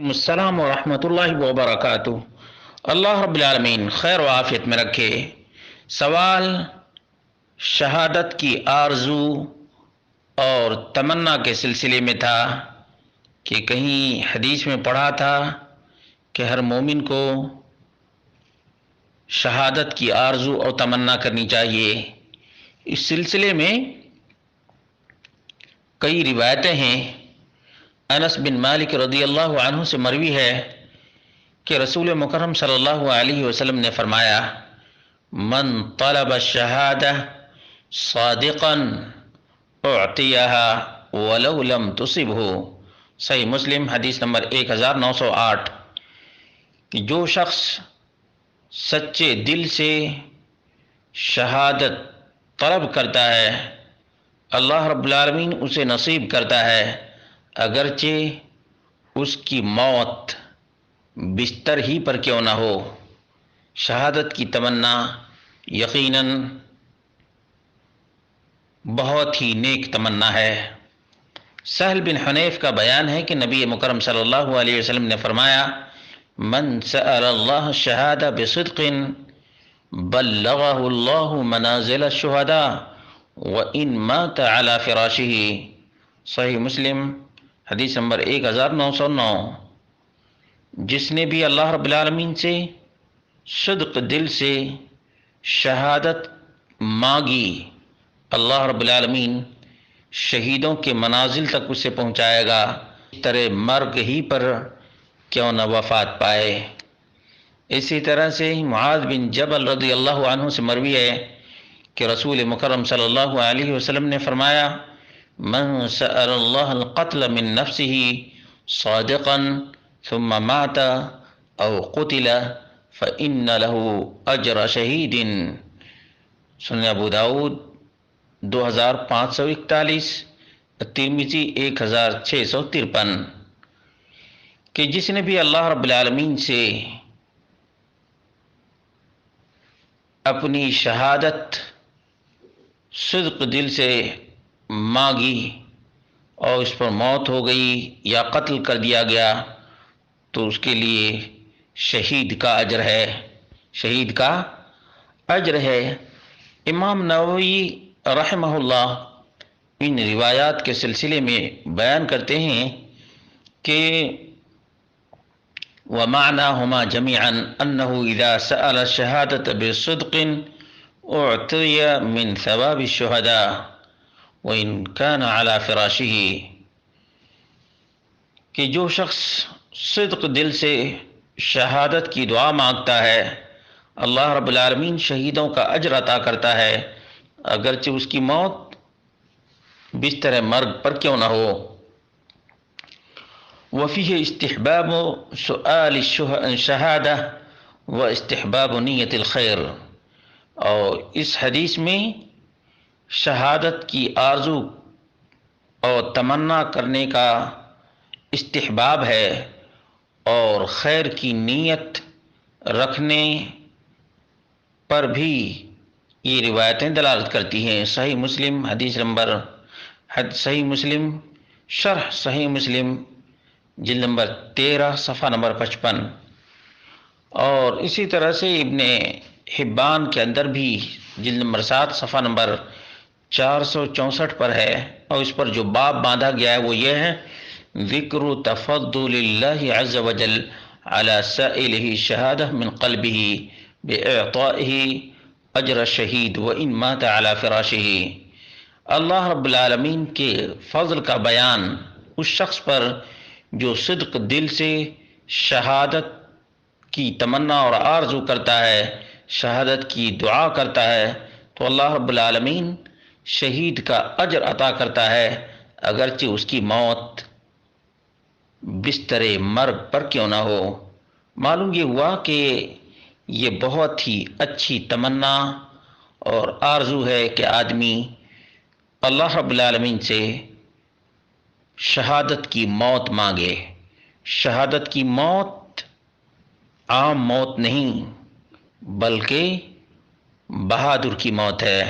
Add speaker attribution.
Speaker 1: السلام ورحمۃ اللہ وبرکاتہ۔ اللہ رب العالمین خیر و عافیت میں رکھے۔ سوال شہادت کی آرزو اور تمنا کے سلسلے میں تھا کہ کہیں حدیث میں پڑھا تھا کہ ہر مومن کو شہادت کی آرزو اور تمنا کرنی چاہیے۔ اس سلسلے میں کئی روایتیں ہیں۔ انس بن مالک رضی اللہ عنہ سے مروی ہے کہ رسول مکرم صلی اللہ علیہ وسلم نے فرمایا، من طلب الشہادہ صادقا اعطیہا ولو لم تصبہ۔ صحیح مسلم حدیث نمبر 1908 کہ جو شخص سچے دل سے شہادت طلب کرتا ہے اللہ رب العالمین اسے نصیب کرتا ہے، اگرچہ اس کی موت بستر ہی پر کیوں نہ ہو۔ شہادت کی تمنا یقیناً بہت ہی نیک تمنا ہے۔ سہل بن حنیف کا بیان ہے کہ نبی مکرم صلی اللہ علیہ وسلم نے فرمایا، من سأل اللہ الشہادہ بصدق بلغہ اللہ منازل الشہداء وإن مات على فراشہ۔ صحیح مسلم حدیث نمبر 1909۔ جس نے بھی اللہ رب العالمین سے صدق دل سے شہادت مانگی اللہ رب العالمین شہیدوں کے منازل تک اسے پہنچائے گا، اس طرح مرگ ہی پر کیوں نہ وفات پائے۔ اسی طرح سے معاذ بن جبل رضی اللہ عنہ سے مروی ہے کہ رسول مکرم صلی اللہ علیہ وسلم نے فرمایا، من سأل اللہ القتل من نفسه صادقا ثم مات او قتل فإن له اجر شہید۔ سنن ابو داود 2541، ترمذی 1653 کہ جس نے بھی اللہ رب العالمین سے اپنی شہادت صدق دل سے مانگی اور اس پر موت ہو گئی یا قتل کر دیا گیا تو اس کے لیے شہید کا اجر ہے، شہید کا اجر ہے۔ امام نووی رحمہ اللہ ان روایات کے سلسلے میں بیان کرتے ہیں کہ ومعناهما جميعا انه اذا سأل الشهادة بصدق اعطي من ثواب الشهداء وان كان على فراشه۔ کہ جو شخص صدق دل سے شہادت کی دعا مانگتا ہے اللہ رب العالمین شہیدوں کا اجر عطا کرتا ہے، اگرچہ اس کی موت بستر مرگ پر کیوں نہ ہو۔ وفیہ استحباب سؤال الشہادہ و استحباب نیت الخیر۔ اور اس حدیث میں شہادت کی آرزو اور تمنا کرنے کا استحباب ہے اور خیر کی نیت رکھنے پر بھی یہ روایتیں دلالت کرتی ہیں۔ صحیح مسلم حدیث نمبر صحیح مسلم شرح صحیح مسلم جلد نمبر 13 صفحہ نمبر 55۔ اور اسی طرح سے ابن حبان کے اندر بھی جلد نمبر 7 صفحہ نمبر 464 پر ہے، اور اس پر جو باب باندھا گیا ہے وہ یہ ہے، ذکر تفضل اللہ عز وجل علی سائلہ شہادہ من قلبہ باعطائہ اجر شہید وان مات علی فراشہ۔ اللہ رب العالمین کے فضل کا بیان اس شخص پر جو صدق دل سے شہادت کی تمنا اور آرزو کرتا ہے، شہادت کی دعا کرتا ہے، تو اللہ رب العالمین شہید کا اجر عطا کرتا ہے، اگرچہ اس کی موت بستر مرگ پر کیوں نہ ہو۔ معلوم یہ ہوا کہ یہ بہت ہی اچھی تمنا اور آرزو ہے کہ آدمی اللہ رب العالمین سے شہادت کی موت مانگے۔ شہادت کی موت عام موت نہیں بلکہ بہادر کی موت ہے۔